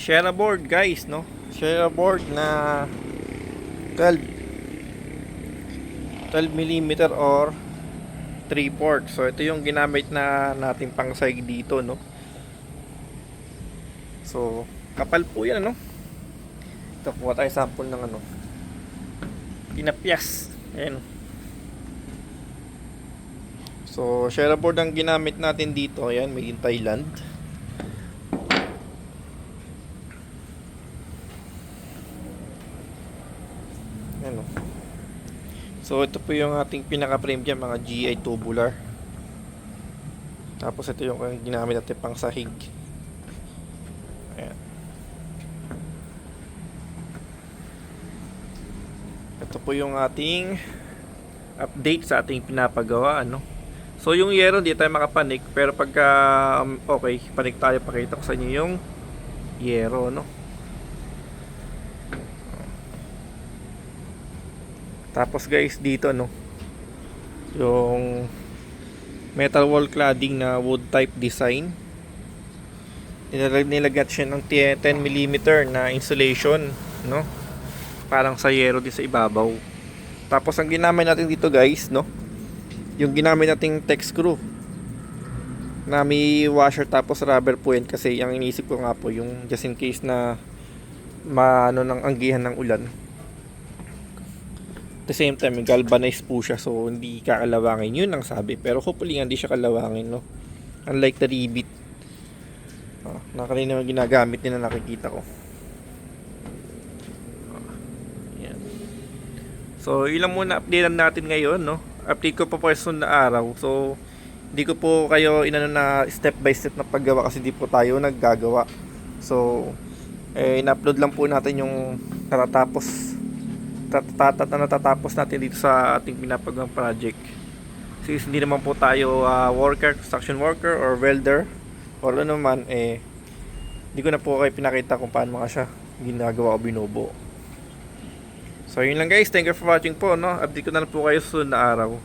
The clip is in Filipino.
Share board guys, no? Share board na 12 12 mm or 3/4. So ito yung ginamit na natin pang sahig dito, no? So kapal po yan, ano? Ito po tayo sample ng ano, pinapyas. Ayan. So share board ang ginamit natin dito. Ayan, made in Thailand. Ano. So ito po yung ating pinaka-frame dyan, mga GI tubular. Tapos ito yung ginamit natin pang sahig. Ayan. Ito po yung ating update sa ating pinapagawa, ano. So yung yero hindi tayo makapanik, pero pagka okay, panik tayo, pakita ko sa inyo yung yero, no. Tapos guys, dito no, yung metal wall cladding na wood type design, nilagyan siya ng 10 mm na insulation, no, parang sa yero din sa ibabaw. Tapos ang ginamit natin dito guys, no, yung ginamit nating tech screw na may washer tapos rubber po yan, kasi ang iniisip ko nga po yung just in case na maano ng anggihan ng ulan. At the same time, galvanized po siya, so hindi kakalawangin, yun ang sabi. Pero hopefully hindi siya kalawangin, no, unlike the rivet na kanina ginagamit nila, nakikita ko. Yan. So ilang muna update natin ngayon, no. Update ko pa po sa na araw. So hindi ko po kayo inano na step by step na paggawa, kasi hindi po tayo naggagawa. So in-upload lang po natin yung natatapos natin dito sa ating pinapagawang project. Since hindi naman po tayo worker, construction worker or welder or ano naman, hindi ko na po kayo pinakita kung paano mga siya ginagawa o binubuo. So yun lang guys, thank you for watching po, no. Update ko na lang po kayo sa susunod na araw.